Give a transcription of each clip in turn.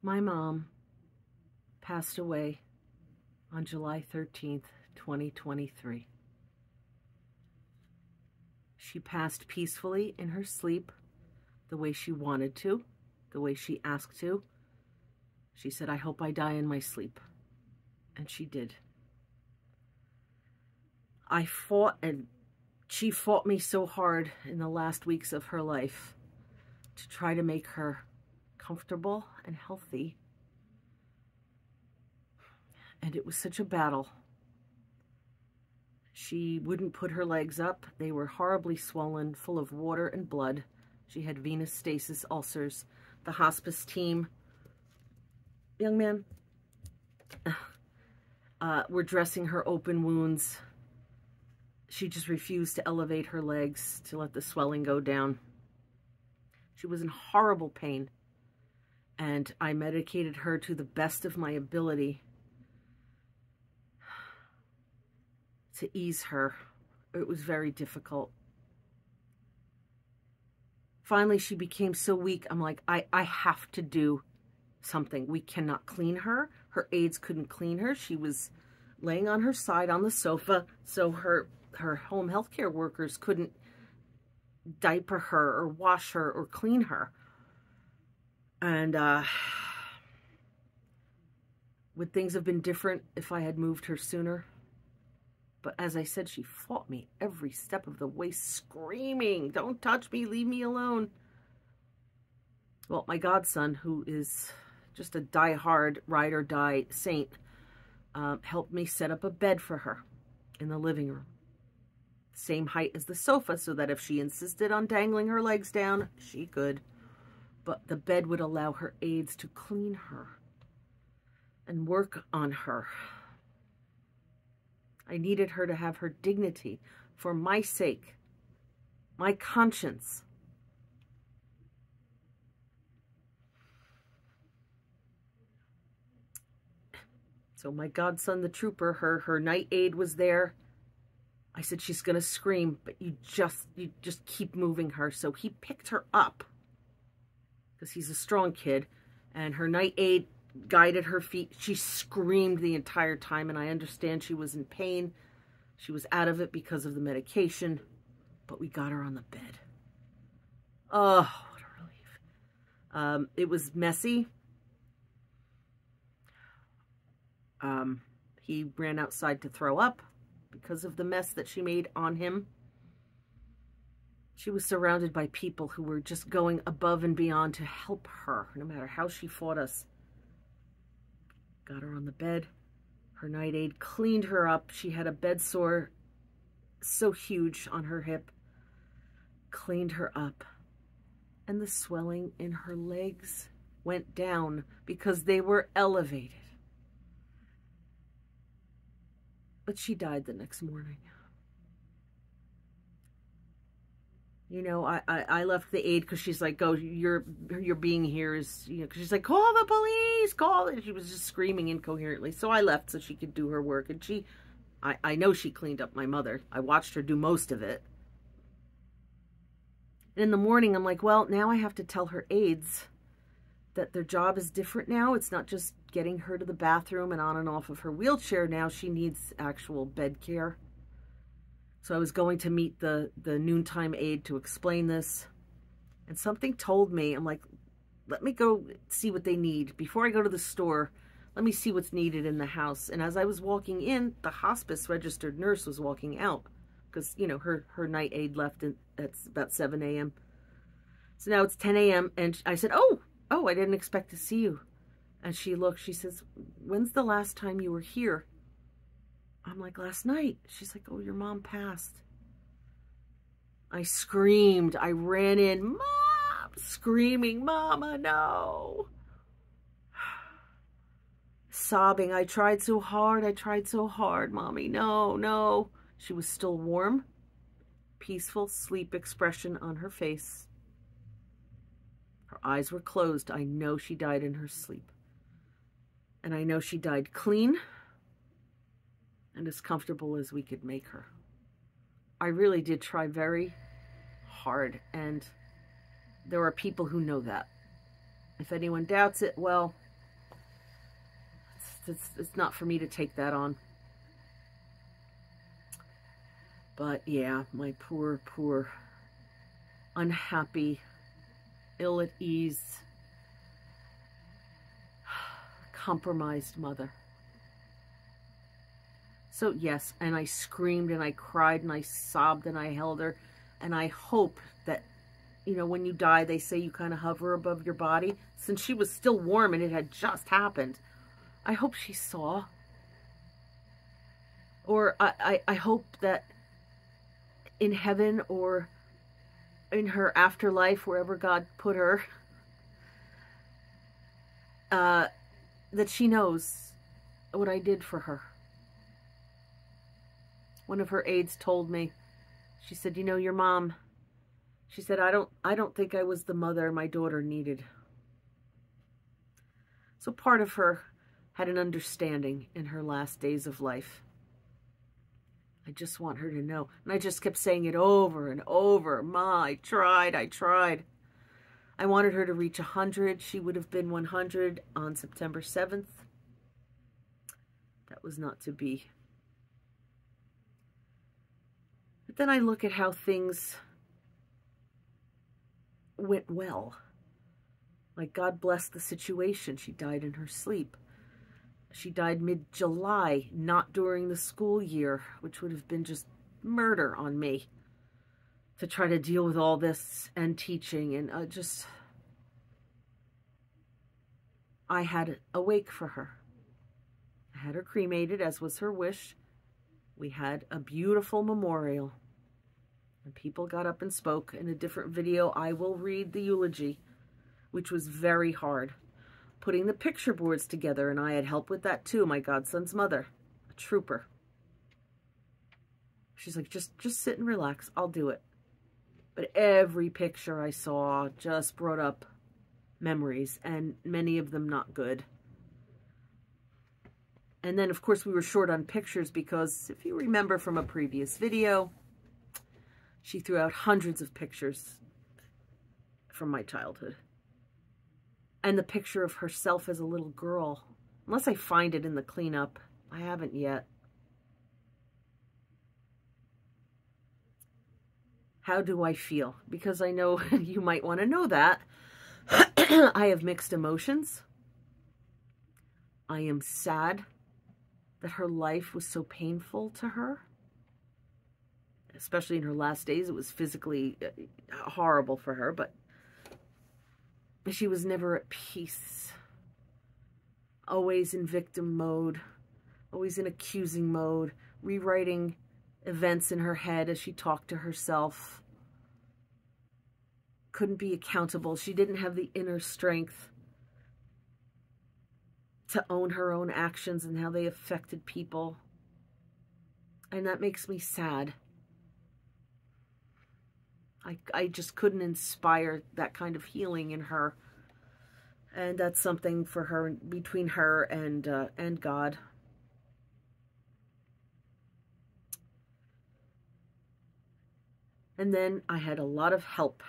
My mom passed away on July 13th, 2023. She passed peacefully in her sleep, the way she wanted to, the way she asked to. She said, "I hope I die in my sleep." And she did. I fought, and she fought me so hard in the last weeks of her life to try to make her comfortable and healthy. And it was such a battle. She wouldn't put her legs up. They were horribly swollen, full of water and blood. She had venous stasis ulcers. The hospice team, young man, were dressing her open wounds. She just refused to elevate her legs to let the swelling go down. She was in horrible pain, and I medicated her to the best of my ability to ease her. It was very difficult. Finally, she became so weak, I'm like, I have to do something. We cannot clean her. Her aides couldn't clean her. She was laying on her side on the sofa, so her home healthcare workers couldn't diaper her or wash her or clean her. And would things have been different if I had moved her sooner? But as I said, she fought me every step of the way, screaming, "Don't touch me, leave me alone." Well, my godson, who is just a die-hard, ride-or-die saint, helped me set up a bed for her in the living room. Same height as the sofa, so that if she insisted on dangling her legs down, she could. But the bed would allow her aides to clean her and work on her. I needed her to have her dignity for my sake, my conscience. So my godson, the trooper, her night aide was there. I said, "She's going to scream, but you just keep moving her." So he picked her up because he's a strong kid, and her night aide guided her feet. She screamed the entire time, and I understand she was in pain. She was out of it because of the medication, but we got her on the bed. Oh, what a relief. It was messy. He ran outside to throw up because of the mess that she made on him. She was surrounded by people who were just going above and beyond to help her, no matter how she fought us. Got her on the bed. Her night aide cleaned her up. She had a bed sore so huge on her hip. Cleaned her up. And the swelling in her legs went down because they were elevated. But she died the next morning. You know, I left the aide because she's like, "Oh, your being here is," you know, because she's like, "Call the police, call it." She was just screaming incoherently. So I left so she could do her work. And I know she cleaned up my mother. I watched her do most of it. And in the morning, I'm like, well, now I have to tell her aides that their job is different now. It's not just getting her to the bathroom and on and off of her wheelchair. Now she needs actual bed care. So I was going to meet the noontime aide to explain this. And something told me, I'm like, let me go see what they need. Before I go to the store, let me see what's needed in the house. And as I was walking in, the hospice registered nurse was walking out. Because, you know, her night aide left at about 7 a.m. So now it's 10 a.m. And I said, oh, I didn't expect to see you. And she looked, she says, "When's the last time you were here?" I'm like, "Last night." She's like, "Oh, your mom passed." I screamed. I ran in, "Mom!" Screaming, "Mama, no!" Sobbing, I tried so hard, Mommy, no, no. She was still warm, peaceful sleep expression on her face. Her eyes were closed. I know she died in her sleep. And I know she died clean and as comfortable as we could make her. I really did try very hard, and there are people who know that. If anyone doubts it, well, it's not for me to take that on. But yeah, my poor, unhappy, ill at ease, compromised mother. So yes, and I screamed and I cried and I sobbed and I held her. And I hope that, you know, when you die, they say you kind of hover above your body. Since she was still warm and it had just happened, I hope she saw. Or I hope that in heaven or in her afterlife, wherever God put her, that she knows what I did for her. One of her aides told me, she said, you know, your mom, she said, I don't think I was the mother my daughter needed. So part of her had an understanding in her last days of life. I just want her to know. And I just kept saying it over and over. Ma, I tried. I wanted her to reach 100. She would have been 100 on September 7th. That was not to be. But then I look at how things went well. Like, God blessed the situation. She died in her sleep. She died mid-July, not during the school year, which would have been just murder on me to try to deal with all this and teaching. And I had a wake for her. I had her cremated, as was her wish. We had a beautiful memorial. And people got up and spoke. In a different video, I will read the eulogy, which was very hard. Putting the picture boards together, and I had help with that too. My godson's mother, a trooper. She's like, just sit and relax. I'll do it. But every picture I saw just brought up memories, and many of them not good. And then, of course, we were short on pictures because, if you remember from a previous video, she threw out hundreds of pictures from my childhood. And the picture of herself as a little girl. Unless I find it in the cleanup. I haven't yet. How do I feel? Because I know you might want to know that. I have mixed emotions. I am sad that her life was so painful to her. Especially in her last days. It was physically horrible for her, but she was never at peace. Always in victim mode. Always in accusing mode. Rewriting events in her head as she talked to herself. Couldn't be accountable. She didn't have the inner strength to own her own actions and how they affected people. And that makes me sad. I just couldn't inspire that kind of healing in her. And that's something for her, between her and God. And then I had a lot of help.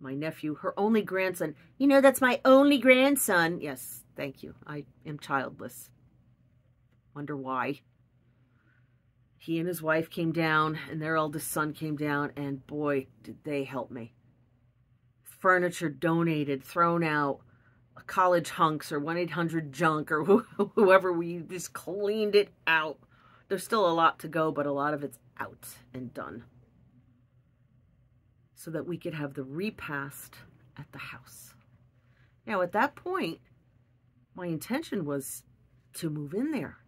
My nephew, her only grandson. You know, that's my only grandson. Yes, thank you. I am childless. Wonder why. He and his wife came down, and their eldest son came down, and boy, did they help me. Furniture donated, thrown out, college hunks or 1-800-JUNK or whoever, we just cleaned it out. There's still a lot to go, but a lot of it's out and done. So that we could have the repast at the house. Now, at that point, my intention was to move in there,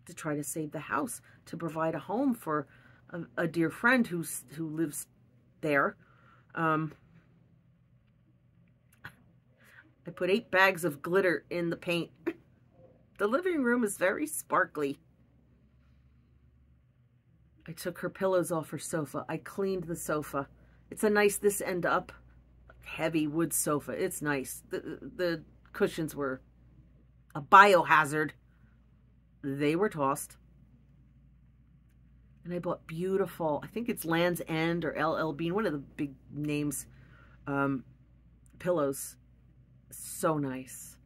to try to save the house, to provide a home for a dear friend who lives there. I put 8 bags of glitter in the paint. The living room is very sparkly. I took her pillows off her sofa. I cleaned the sofa. It's a nice this end up, heavy wood sofa. It's nice. The cushions were a biohazard. They were tossed. And I bought beautiful, I think it's Land's End or LL Bean, one of the big names, pillows. So nice.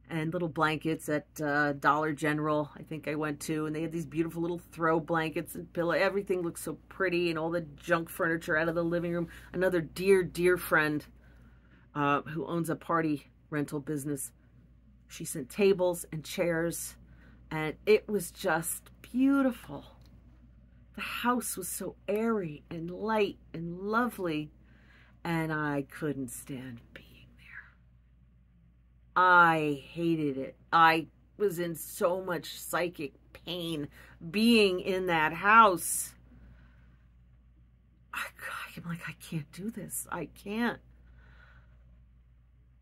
and little blankets at Dollar General, I think I went to, and they had these beautiful little throw blankets and pillow. Everything looked so pretty, and all the junk furniture out of the living room. Another dear, dear friend who owns a party rental business, she sent tables and chairs, and it was just beautiful. The house was so airy and light and lovely, and I couldn't stand being there. I hated it. I was in so much psychic pain being in that house. I'm like, I can't do this. I can't.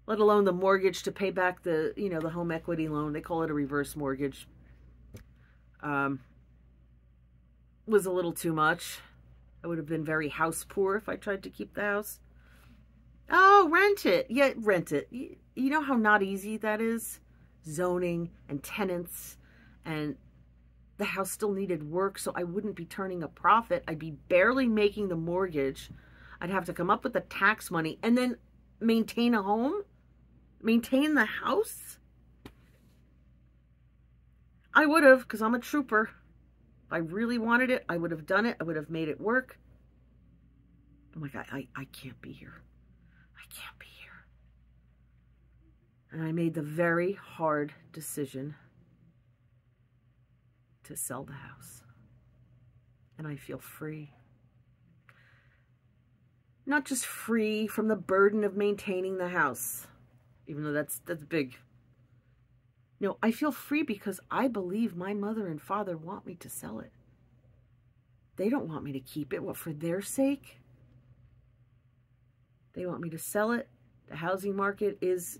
Let alone the mortgage to pay back the, the home equity loan. They call it a reverse mortgage. Was a little too much. I would have been very house poor if I tried to keep the house. Oh, rent it. Yeah, rent it. You know how not easy that is? Zoning and tenants, and the house still needed work, so I wouldn't be turning a profit. I'd be barely making the mortgage. I'd have to come up with the tax money and then maintain a home? Maintain the house? I would have, because I'm a trooper. If I really wanted it, I would have done it. I would have made it work. I'm like, I can't be here. I can't be here. And I made the very hard decision to sell the house. And I feel free. Not just free from the burden of maintaining the house, even though that's big. No, I feel free because I believe my mother and father want me to sell it. They don't want me to keep it. What, for their sake? They want me to sell it. The housing market is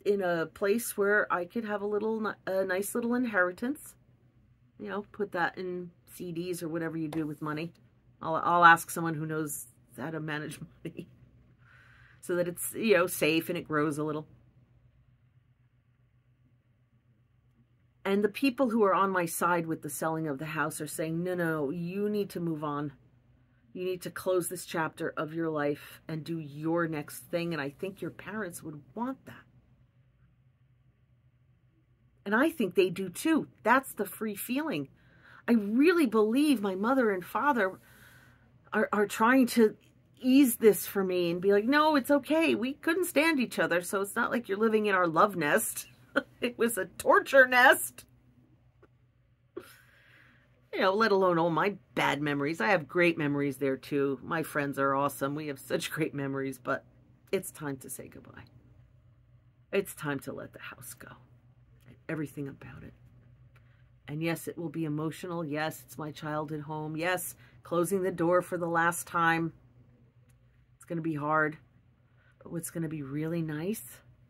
in a place where I could have a nice little inheritance. Put that in CDs or whatever you do with money. I'll ask someone who knows how to manage money so that it's, safe and it grows a little. And the people who are on my side with the selling of the house are saying, no, you need to move on. You need to close this chapter of your life and do your next thing. And I think your parents would want that. And I think they do too. That's the free feeling. I really believe my mother and father are trying to ease this for me and be like, no, it's okay. We couldn't stand each other. So it's not like you're living in our love nest. It was a torture nest. Let alone all my bad memories. I have great memories there too. My friends are awesome. We have such great memories, but it's time to say goodbye. It's time to let the house go. And everything about it. And yes, it will be emotional. Yes, it's my childhood home. Yes, closing the door for the last time. It's going to be hard. But what's going to be really nice,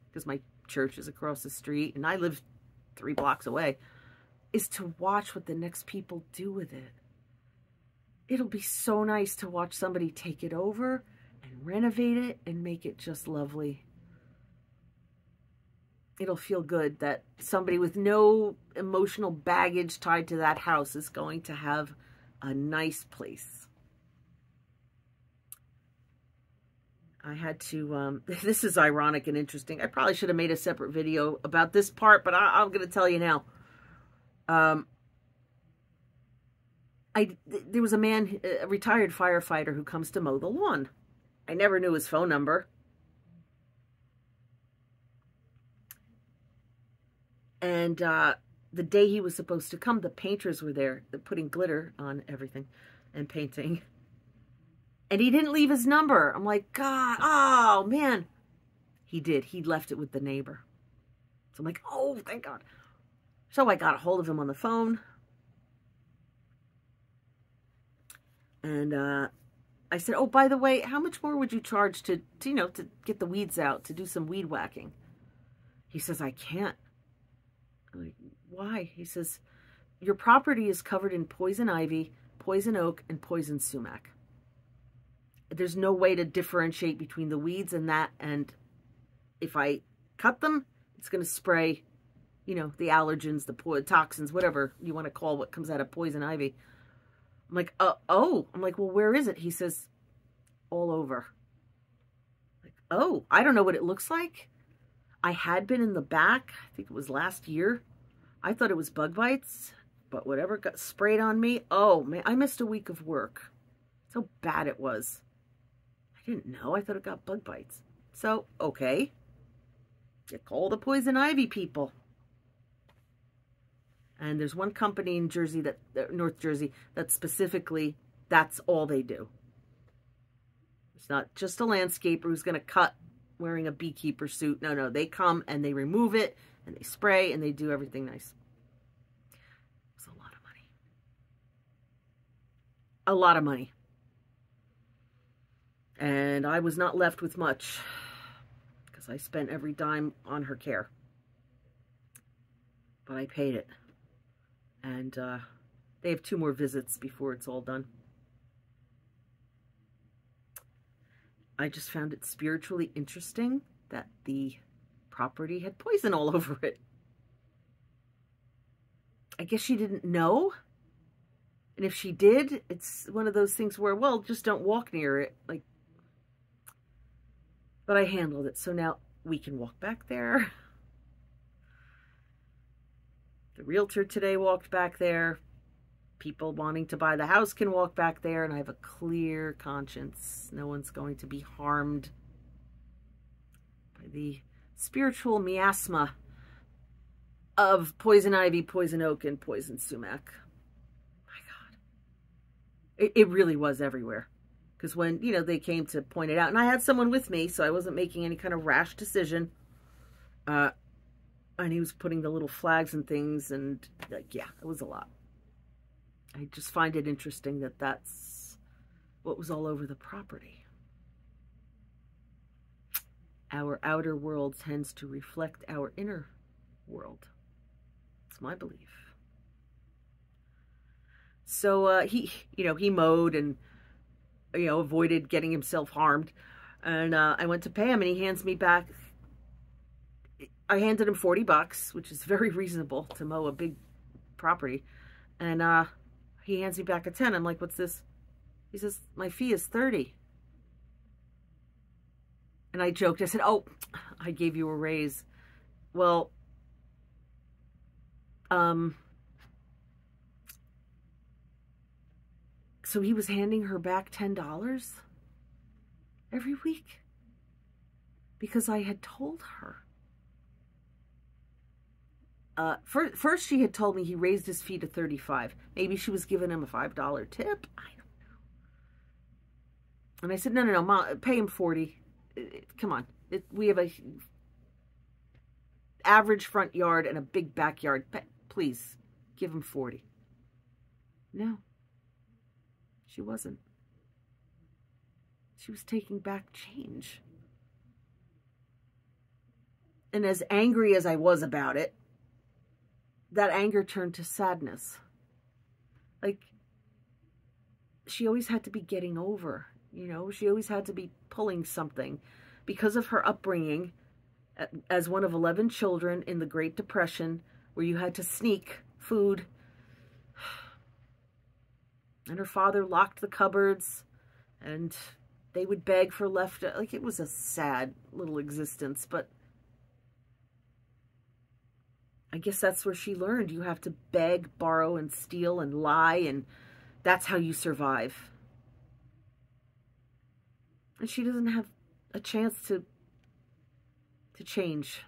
because my church is across the street and I live 3 blocks away, is to watch what the next people do with it. It'll be so nice to watch somebody take it over and renovate it and make it just lovely. It'll feel good that somebody with no emotional baggage tied to that house is going to have a nice place. I had to, this is ironic and interesting. I probably should have made a separate video about this part, but I'm going to tell you now. There was a man, a retired firefighter, who comes to mow the lawn. I never knew his phone number. And the day he was supposed to come, the painters were there, putting glitter on everything and painting. And he didn't leave his number. I'm like, God, oh, man. He did. He left it with the neighbor. So I'm like, oh, thank God. So I got a hold of him on the phone. And I said, oh, by the way, how much more would you charge to get the weeds out, to do some weed whacking? He says, I can't. I'm like, why? He says, your property is covered in poison ivy, poison oak, and poison sumac. There's no way to differentiate between the weeds and that. And if I cut them, it's going to spray, the allergens, the toxins, whatever you want to call what comes out of poison ivy. I'm like, oh. I'm like, well, where is it? He says, all over. Like, oh, I don't know what it looks like. I had been in the back, I think it was last year. I thought it was bug bites, but whatever got sprayed on me, oh man, I missed a week of work. That's how bad it was. I didn't know. I thought it got bug bites. So, okay. You call the poison ivy people. And there's one company in Jersey, North Jersey, that specifically, that's all they do. It's not just a landscaper who's going to cut wearing a beekeeper suit. No, no. They come and they remove it and they spray and they do everything nice. It was a lot of money. A lot of money. And I was not left with much because I spent every dime on her care. But I paid it. And they have 2 more visits before it's all done. I just found it spiritually interesting that the property had poison all over it. I guess she didn't know. And if she did, it's one of those things where, well, just don't walk near it. Like, but I handled it. So now we can walk back there. The realtor today walked back there. People wanting to buy the house can walk back there, and I have a clear conscience. No one's going to be harmed by the spiritual miasma of poison ivy, poison oak, and poison sumac. My God. It really was everywhere. Because when, you know, they came to point it out, and I had someone with me, so I wasn't making any kind of rash decision. And he was putting the little flags and things, and like, yeah, it was a lot. I just find it interesting that that's what was all over the property. Our outer world tends to reflect our inner world. It's my belief. So he mowed and, avoided getting himself harmed. And I went to pay him, and he hands me back. I handed him $40, which is very reasonable to mow a big property. And he hands me back a 10. I'm like, what's this? He says, my fee is $30. And I joked. I said, oh, I gave you a raise. Well, so he was handing her back $10 every week because I had told her. First she had told me he raised his fee to $35. Maybe she was giving him a $5 tip. I don't know. And I said, no, Mom, pay him $40. Come on. We have a average front yard and a big backyard. Please, give him $40. No. She wasn't. She was taking back change. And as angry as I was about it, that anger turned to sadness. Like, she always had to be getting over, she always had to be pulling something because of her upbringing as one of 11 children in the Great Depression, where you had to sneak food. And her father locked the cupboards, and they would beg for like, it was a sad little existence, but I guess that's where she learned. You have to beg, borrow, and steal, and lie, and that's how you survive. And she doesn't have a chance to change.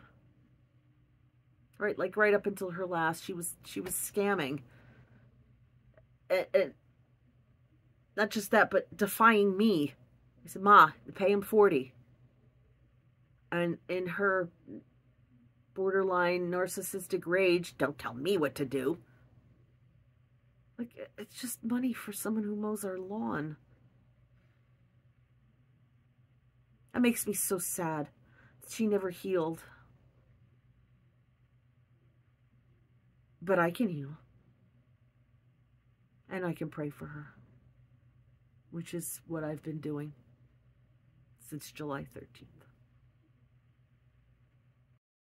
Right, like right up until her last, she was scamming. And not just that, but defying me. I said, Ma, pay him $40. And in her borderline narcissistic rage, don't tell me what to do. Like, it's just money for someone who mows our lawn. That makes me so sad. She never healed. But I can heal. And I can pray for her. Which is what I've been doing since July 13th.